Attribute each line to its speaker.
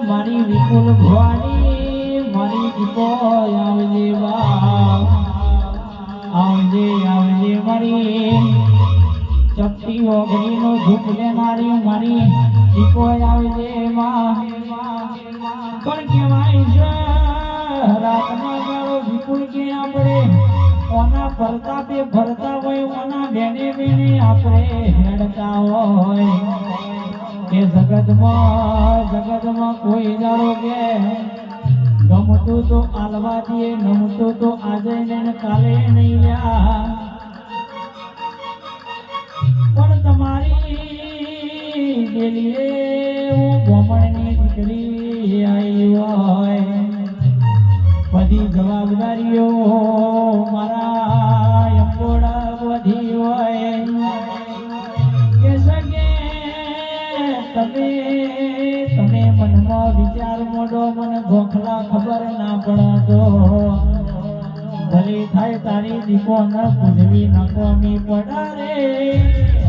Speaker 1: મારી વિપુલ ભવાની મારી દીપો આવજે આવજે આવજે મારી ચપટી ઓગળી નો ધૂપ લેનારી મારી દીપો આવજે પણ કેવાય છે રાતના ગાળો વિપુલ કે આપણે ઓના પ્રતાપે ભરતા હોય ઓના બેને બેને આપણે હેડતા હોય કે જગતમાં કોઈ દાડો કે ગમતું તો આલવા દે નમતું તો આજે ને કાલે નહીં લ્યા પણ તમારી ગેલીએ હું ભમણની દીકરી આવી હોય બધી જવાબદારીઓ મારા અંબોડા બધી હોય કે સગે તમે મનમાં વિચાર મોડો મને ગોખલા ખબર ના પડતો ભલે થાય તારી દીપો ન પૂજવી ન કોમી પડારે